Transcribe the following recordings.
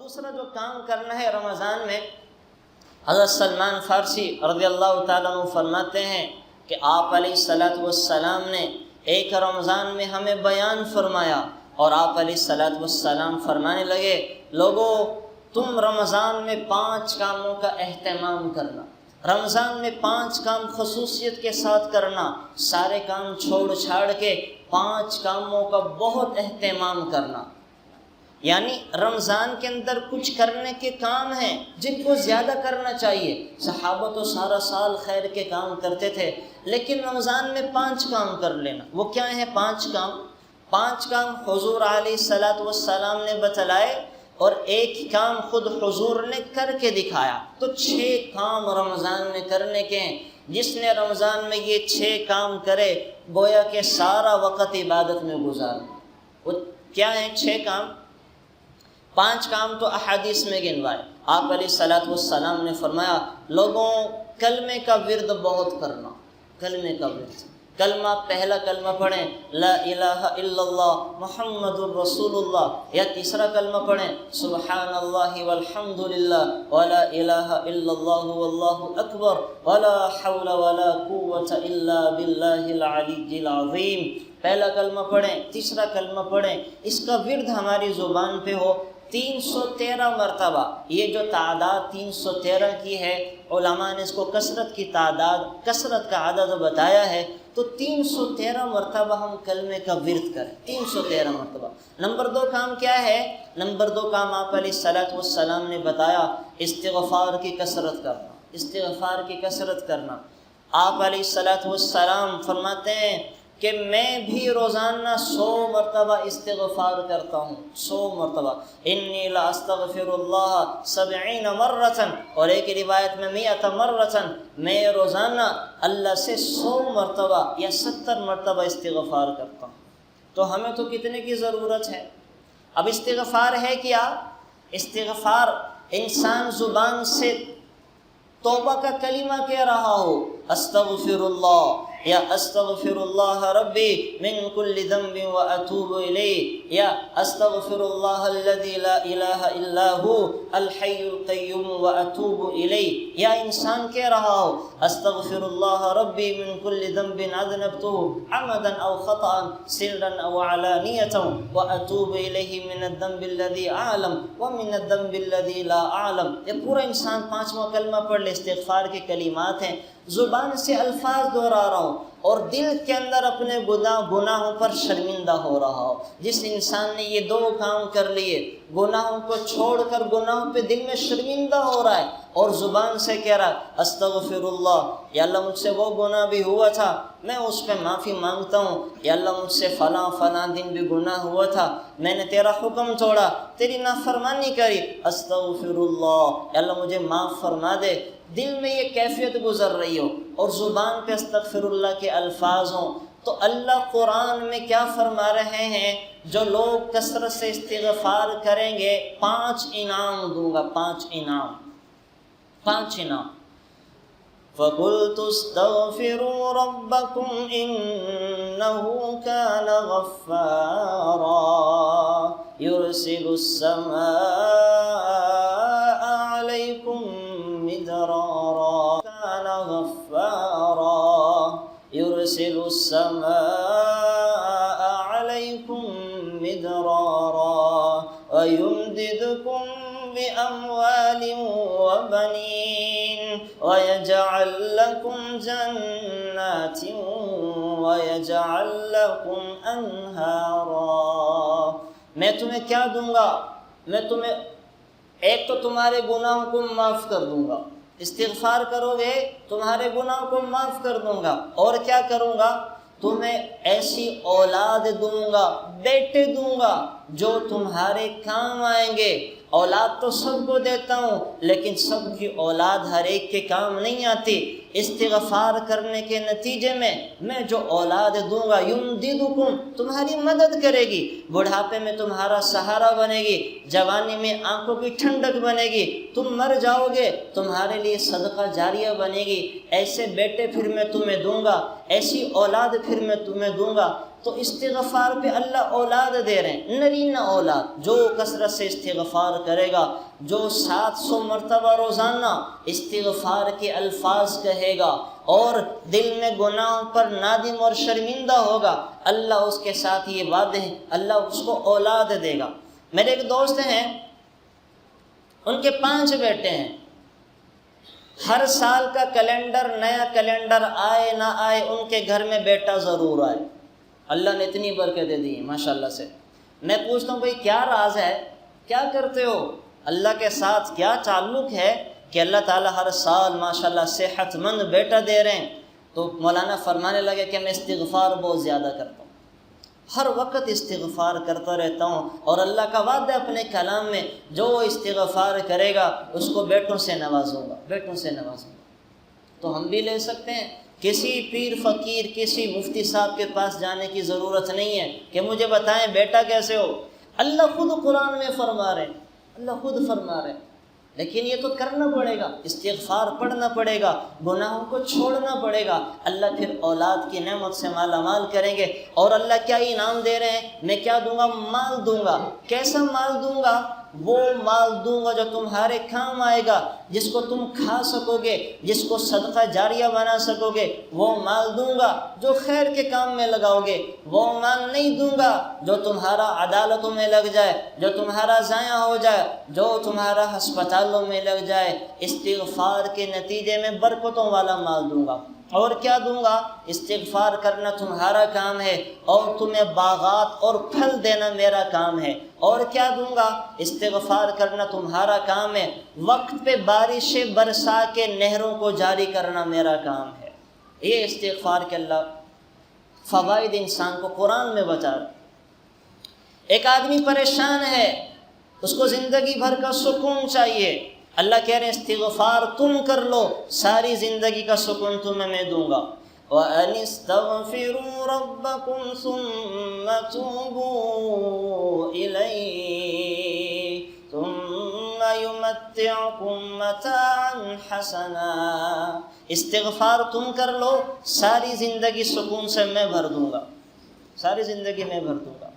دوسرا جو کام کرنا ہے رمضان میں، حضرت سلمان فارسی رضی اللہ تعالیٰ عنہ فرماتے ہیں کہ آپ علیہ الصلوۃ والسلام نے ایک رمضان میں ہمیں بیان فرمایا، اور آپ علیہ الصلوۃ والسلام فرمانے لگے، لوگوں تم رمضان میں 5 کاموں کا اہتمام کرنا، رمضان میں 5 کام خصوصیت کے ساتھ کرنا، سارے کام چھوڑ چھاڑ کے 5 کاموں کا بہت اہتمام کرنا۔ یعنی رمضان کے اندر کچھ کرنے کے کام ہیں جن کو زیادہ کرنا چاہیے۔ صحابہ تو سارا سال خیر کے کام کرتے تھے، لیکن رمضان میں 5 کام کر لینا۔ وہ کیا ہیں 5 کام؟ 5 کام حضور علیہ الصلوۃ والسلام نے بتلائے، اور ایک کام خود حضور نے کر کے دکھایا۔ تو 6 کام رمضان میں کرنے کے ہیں۔ جس نے رمضان میں یہ 6 کام کرے گویا کہ سارا وقت عبادت میں گزار۔ وہ کیا ہیں 6 کام؟ 5 کام تو احادیث میں گنوائے۔ آپ علیہ الصلوۃ والسلام نے فرمایا، لوگوں کلمے کا ورد بہت کرنا، کلمے کا ورد۔ کلمہ، پہلا کلمہ پڑھیں لا الہ الا اللہ محمد الرسول اللہ، یا تیسرا کلمہ پڑھیں سبحان اللہ والحمد للہ ولا الہ الا اللہ واللہ اکبر ولا حول ولا قوة الا باللہ العلی العظیم۔ پہلا کلمہ پڑھیں، تیسرا کلمہ پڑھیں، اس کا ورد ہماری زبان پہ ہو 313 مرتبہ۔ یہ جو تعداد 313 کی ہے، علماء نے اس کو کثرت کی تعداد، کثرت کا عدد بتایا ہے، تو 313 مرتبہ ہم کلمے کا ورد کریں، 313 مرتبہ۔ نمبر 2 کام کیا ہے؟ نمبر 2 کام آپ علیہ الصلوۃ والسلام نے بتایا، استغفار کی کثرت کرنا، استغفار کی کثرت کرنا۔ آپ علیہ الصلوۃ والسلام فرماتے ہیں کہ میں بھی روزانہ 100 مرتبہ استغفار کرتا ہوں، 100 مرتبہ۔ انی لا استغفر اللہ 70 مرۃ، اور ایک روایت میں 100 مرۃ، میں روزانہ اللہ سے 100 مرتبہ یا 70 مرتبہ استغفار کرتا ہوں۔ تو ہمیں تو کتنے کی ضرورت ہے؟ اب استغفار ہے کیا؟ استغفار انسان زبان سے توبہ کا کلمہ کہہ رہا ہو، استغفر اللہ، یا استغفر اللہ ربی من کل ذنب واتوب الیہ، یا استغفر اللہ الذی لا الہ الا هو الحی القیوم واتوب الیہ، یا انسان کہہ رہا ہو استغفر اللہ ربی من کل ذنب اذنبته عمدا او خطأ سرا او علانیۃ واتوب الیہ من الذنب الذی اعلم ومن الذنب الذی لا اعلم۔ یہ پورا انسان 5واں کلمہ پڑھ لے، استغفار کے کلمات ہیں، زبان سے الفاظ دہرا رہا ہوں اور دل کے اندر اپنے گناہوں پر شرمندہ ہو رہا ہو۔ جس انسان نے یہ 2 کام کر لیے، گناہوں کو چھوڑ کر گناہوں پہ دل میں شرمندہ ہو رہا ہے اور زبان سے کہہ رہا ہے استغفر اللہ، یا اللہ مجھ سے وہ گناہ بھی ہوا تھا، میں اس پہ معافی مانگتا ہوں، یا اللہ مجھ سے فلاں دن بھی گناہ ہوا تھا، میں نے تیرا حکم توڑا، تیری نافرمانی کری، استغفر اللہ، یا اللہ مجھے معاف فرما دے۔ دل میں یہ کیفیت گزر رہی ہو اور زبان پہ استغفر اللہ کے الفاظ ہوں، تو اللہ قرآن میں کیا فرما رہے ہیں؟ جو لوگ کثرت سے استغفار کریں گے 5 انعام دوں گا، 5 انعام، 5 انعام۔ فَقُلْتُ اسْتَغْفِرُوا رَبَّكُمْ إِنَّهُ كَانَ غَفَّارًا يُرْسِلُ السَّمَاءَ عَلَيْكُمْ مِدْرَارًا كَانَ غَفَّارًا يُرْسِلُ السَّمَاءَ عَلَيْكُمْ مِدْرَارًا وَيُمْدِدْكُمْ بِأَمْوَالٍ وَبَنِينَ وَيَجْعَلْ لَكُمْ جَنَّاتٍ وَيَجْعَلْ لَكُمْ أَنْهَارًا۔ میں تمہیں کیا دوں گا؟ میں تمہیں ایک تو تمہارے گناہوں کو معاف کر دوں گا، استغفار کرو گے تمہارے گناہوں کو معاف کر دوں گا، اور کیا کروں گا؟ تمہیں ایسی اولاد دوں گا، بیٹے دوں گا جو تمہارے کام آئیں گے۔ اولاد تو سب کو دیتا ہوں، لیکن سب کی اولاد ہر ایک کے کام نہیں آتی۔ استغفار کرنے کے نتیجے میں میں جو اولاد دوں گا یمددکم، تمہاری مدد کرے گی، بڑھاپے میں تمہارا سہارا بنے گی، جوانی میں آنکھوں کی ٹھنڈک بنے گی، تم مر جاؤ گے تمہارے لیے صدقہ جاریہ بنے گی۔ ایسے بیٹے پھر میں تمہیں دوں گا، ایسی اولاد پھر میں تمہیں دوں گا تو استغفار پہ اللہ اولاد دے رہے ہیں، نرینہ اولاد۔ جو کثرت سے استغفار کرے گا، جو 700 مرتبہ روزانہ استغفار کے الفاظ کہے گا اور دل میں گناہوں پر نادم اور شرمندہ ہوگا، اللہ اس کے ساتھ یہ وعدے ہیں، اللہ اس کو اولاد دے گا۔ میرے ایک دوست ہیں، ان کے 5 بیٹے ہیں، ہر سال کا کیلنڈر، نیا کیلنڈر آئے نہ آئے، ان کے گھر میں بیٹا ضرور آئے۔ اللہ نے اتنی برکتیں دی ہیں ماشاء اللہ سے۔ میں پوچھتا ہوں بھائی کیا راز ہے، کیا کرتے ہو، اللہ کے ساتھ کیا تعلق ہے کہ اللہ تعالیٰ ہر سال ماشاء اللہ صحت مند بیٹا دے رہے ہیں؟ تو مولانا فرمانے لگے کہ میں استغفار بہت زیادہ کرتا ہوں، ہر وقت استغفار کرتا رہتا ہوں، اور اللہ کا وعدہ اپنے کلام میں، جو استغفار کرے گا اس کو بیٹوں سے نوازوں گا، بیٹوں سے نوازوں گا۔ تو ہم بھی لے سکتے ہیں، کسی پیر فقیر، کسی مفتی صاحب کے پاس جانے کی ضرورت نہیں ہے کہ مجھے بتائیں بیٹا کیسے ہو۔ اللہ خود قرآن میں فرما رہے ہیں، اللہ خود فرما رہے ہیں، لیکن یہ تو کرنا پڑے گا، استغفار پڑھنا پڑے گا، گناہوں کو چھوڑنا پڑے گا۔ اللہ پھر اولاد کی نعمت سے مالا مال کریں گے۔ اور اللہ کیا انعام دے رہے ہیں؟ میں کیا دوں گا؟ مال دوں گا۔ کیسا مال دوں گا؟ وہ مال دوں گا جو تمہارے کام آئے گا، جس کو تم کھا سکو گے، جس کو صدقہ جاریہ بنا سکو گے، وہ مال دوں گا جو خیر کے کام میں لگاؤ گے۔ وہ مال نہیں دوں گا جو تمہارا عدالتوں میں لگ جائے، جو تمہارا ضائع ہو جائے، جو تمہارا ہسپتالوں میں لگ جائے۔ استغفار کے نتیجے میں برکتوں والا مال دوں گا۔ اور کیا دوں گا؟ استغفار کرنا تمہارا کام ہے، اور تمہیں باغات اور پھل دینا میرا کام ہے۔ اور کیا دوں گا؟ استغفار کرنا تمہارا کام ہے، وقت پہ بارشیں برسا کے نہروں کو جاری کرنا میرا کام ہے۔ یہ استغفار کے اللہ فوائد انسان کو قرآن میں بتا رہا۔ ایک آدمی پریشان ہے، اس کو زندگی بھر کا سکون چاہیے، اللہ کہہ رہے ہیں استغفار تم کر لو، ساری زندگی کا سکون تمہیں میں دوں گا۔ وَأَنِ اسْتَغْفِرُوا رَبَّكُمْ ثُمَّ تُوبُوا إِلَيْهِ ثُمَّ يُمَتِّعْكُمْ مَتَاعًا حَسَنًا۔ استغفار تم کر لو، ساری زندگی سکون سے میں بھر دوں گا، ساری زندگی میں بھر دوں گا۔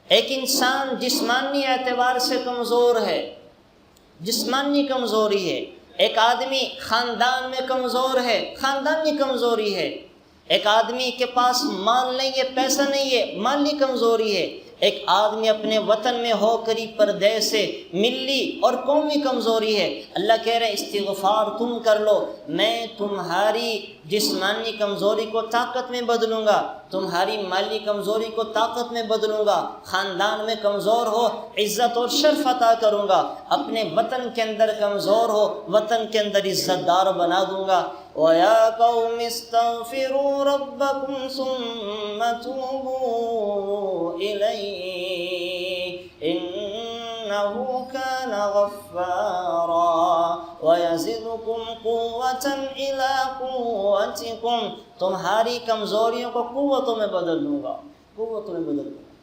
ایک انسان جسمانی اعتبار سے کمزور ہے، جسمانی کمزوری ہے۔ ایک آدمی خاندان میں کمزور ہے، خاندانی کمزوری ہے۔ ایک آدمی کے پاس مال نہیں ہے، پیسہ نہیں ہے، مالی کمزوری ہے۔ ایک آدمی اپنے وطن میں ہو کری پردیس سے ملی اور قومی کمزوری ہے۔ اللہ کہہ رہے استغفار تم کر لو، میں تمہاری جسمانی کمزوری کو طاقت میں بدلوں گا، تمہاری مالی کمزوری کو طاقت میں بدلوں گا۔ خاندان میں کمزور ہو، عزت اور شرف عطا کروں گا۔ اپنے وطن کے اندر کمزور ہو، وطن کے اندر عزت دار بنا دوں گا۔ وَيَا قَوْمِ اسْتَغْفِرُوا رَبَّكُمْ ثُمَّ تُوبُوا إِلَيْهِ إِنَّهُ كَانَ غَفَّارًا وَيَزِدُكُمْ قُوَّةً إِلَىٰ قُوَّتِكُمْ۔ تمہاری کمزوریوں کو قوتوں میں بدل دوں گا، قوتوں میں بدل دوں گا۔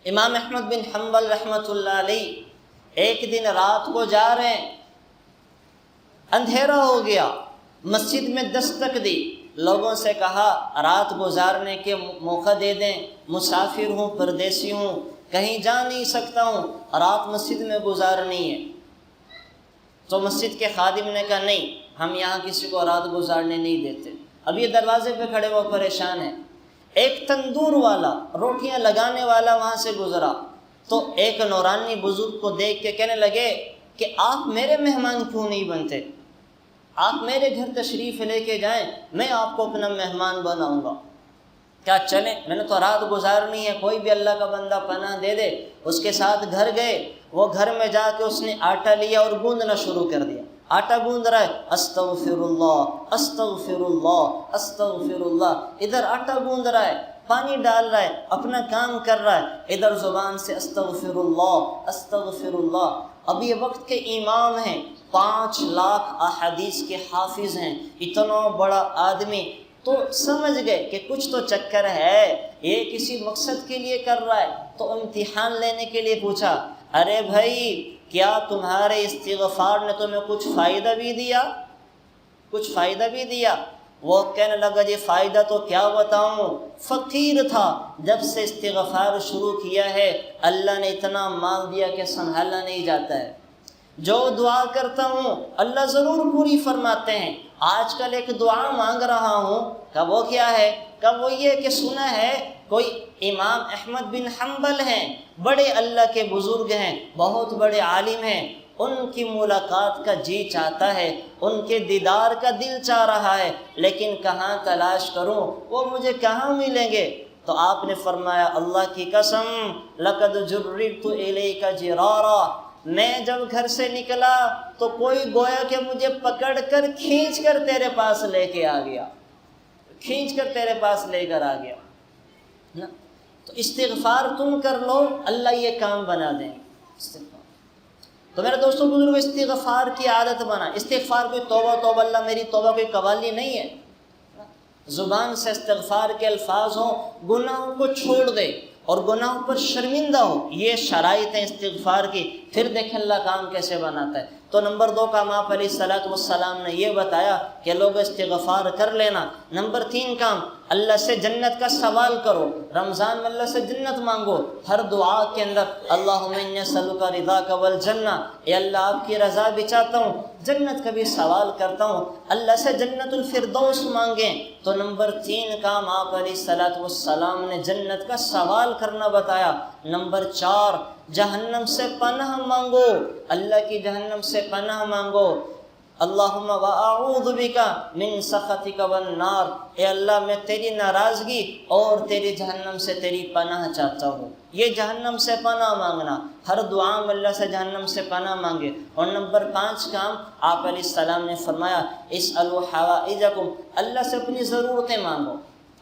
امام احمد بن حنبل رحمۃ اللہ علیہ ایک دن رات کو جا رہے ہیں، اندھیرا ہو گیا، مسجد میں دستک دی، لوگوں سے کہا رات گزارنے کے موقع دے دیں، مسافر ہوں، پردیسی ہوں، کہیں جا نہیں سکتا ہوں، رات مسجد میں گزارنی ہے۔ تو مسجد کے خادم نے کہا نہیں، ہم یہاں کسی کو رات گزارنے نہیں دیتے۔ اب یہ دروازے پہ کھڑے وہ پریشان ہیں۔ ایک تندور والا، روٹیاں لگانے والا وہاں سے گزرا، تو ایک نورانی بزرگ کو دیکھ کے کہنے لگے کہ آپ میرے مہمان کیوں نہیں بنتے؟ آپ میرے گھر تشریف لے کے جائیں، میں آپ کو اپنا مہمان بناؤں گا۔ کیا چلیں؟ میں نے تو رات گزارنی ہے، کوئی بھی اللہ کا بندہ پناہ دے دے۔ اس کے ساتھ گھر گئے، وہ گھر میں جا کے اس نے آٹا لیا اور گوندنا شروع کر دیا۔ آٹا گوند رہا ہے، استغفر اللہ استغفر اللہ استغفر اللہ، ادھر آٹا گوند رہا ہے، پانی ڈال رہا ہے، اپنا کام کر رہا ہے، ادھر زبان سے استغفر اللہ استغفر اللہ۔ اب یہ وقت کے امام ہیں، 5 لاکھ احادیث کے حافظ ہیں، اتنا بڑا آدمی، تو سمجھ گئے کہ کچھ تو چکر ہے، یہ کسی مقصد کے لیے کر رہا ہے۔ تو امتحان لینے کے لیے پوچھا، ارے بھائی کیا تمہارے استغفار نے تمہیں کچھ فائدہ بھی دیا؟ کچھ فائدہ بھی دیا؟ وہ کہنے لگا جی فائدہ تو کیا بتاؤں، فقیر تھا، جب سے استغفار شروع کیا ہے اللہ نے اتنا مال دیا کہ سنبھالا نہیں جاتا ہے، جو دعا کرتا ہوں اللہ ضرور پوری فرماتے ہیں۔ آج کل ایک دعا مانگ رہا ہوں، کہ وہ کیا ہے، کہ وہ یہ کہ سنا ہے کوئی امام احمد بن حنبل ہیں، بڑے اللہ کے بزرگ ہیں، بہت بڑے عالم ہیں، ان کی ملاقات کا جی چاہتا ہے، ان کے دیدار کا دل چاہ رہا ہے، لیکن کہاں تلاش کروں، وہ مجھے کہاں ملیں گے؟ تو آپ نے فرمایا اللہ کی قسم لقد جررت الیک جرارا، میں جب گھر سے نکلا تو کوئی گویا کہ مجھے پکڑ کر کھینچ کر تیرے پاس لے کے آ گیا، کھینچ کر تیرے پاس لے کر آ گیا نا۔ تو استغفار تم کر لو، اللہ یہ کام بنا دیں گے۔ تو میرے دوستوں بزرگ، استغفار کی عادت بنا۔ استغفار کوئی توبہ توبہ اللہ میری توبہ کوئی قوالی نہیں ہے، زبان سے استغفار کے الفاظ ہوں، گناہوں کو چھوڑ دے اور گناہوں پر شرمندہ ہو، یہ شرائط ہیں استغفار کی۔ پھر دیکھیں اللہ کام کیسے بناتا ہے۔ تو نمبر 2 کام آپ علیہ السلام نے یہ بتایا کہ لوگ استغفار کر لینا۔ نمبر 3 کام اللہ سے جنت کا سوال کرو، رمضان میں اللہ سے جنت مانگو، ہر دعا کے اندر اللہم انی اسألک رضاک والجنہ، اے اللہ آپ کی رضا بھی چاہتا ہوں، جنت کا بھی سوال کرتا ہوں، اللہ سے جنت الفردوس مانگیں۔ تو نمبر 3 کام آپ علیہ السلام نے جنت کا سوال کرنا بتایا۔ نمبر 4 جہنم سے پناہ مانگو، اللہ کی جہنم سے پناہ مانگو۔ اللہم واعوذ بک من سخطک والنار، اے اللہ میں تیری ناراضگی اور تیری جہنم سے تیری پناہ چاہتا ہوں۔ یہ جہنم سے پناہ مانگنا، ہر دعا میں اللہ سے جہنم سے پناہ مانگے۔ اور نمبر 5 کام آپ علیہ السلام نے فرمایا اسألوا حوائجکم، اللہ سے اپنی ضرورتیں مانگو،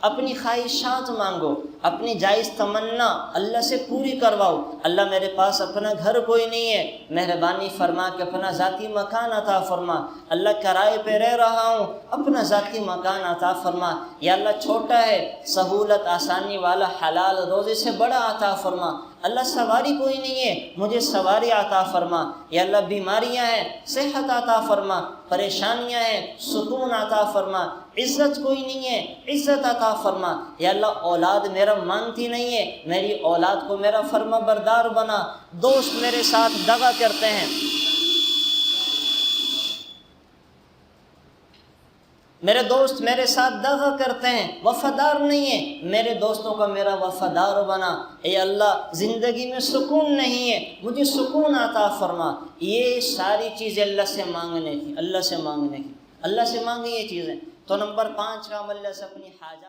اپنی خواہشات مانگو، اپنی جائز تمنا اللہ سے پوری کرواؤ۔ اللہ میرے پاس اپنا گھر کوئی نہیں ہے، مہربانی فرما کہ اپنا ذاتی مکان عطا فرما۔ اللہ کرائے پہ رہ رہا ہوں، اپنا ذاتی مکان عطا فرما۔ یا اللہ چھوٹا ہے، سہولت آسانی والا حلال روزی سے بڑا عطا فرما۔ اللہ سواری کوئی نہیں ہے، مجھے سواری عطا فرما۔ یا اللہ بیماریاں ہیں، صحت عطا فرما۔ پریشانیاں ہیں، سکون عطا فرما۔ عزت کوئی نہیں ہے، عزت عطا فرما۔ یا اللہ اولاد میرا مانتی نہیں ہے، میری اولاد کو میرا فرما بردار بنا۔ دوست میرے ساتھ دغا کرتے ہیں، میرے دوست میرے ساتھ دغا کرتے ہیں، وفادار نہیں ہے، میرے دوستوں کا میرا وفادار بنا۔ اے اللہ زندگی میں سکون نہیں ہے، مجھے سکون عطا فرما۔ یہ ساری چیزیں اللہ سے مانگنے کی، اللہ سے مانگنے کی، اللہ سے مانگیں یہ چیزیں۔ تو نمبر 5 کام اللہ سے اپنی حاجات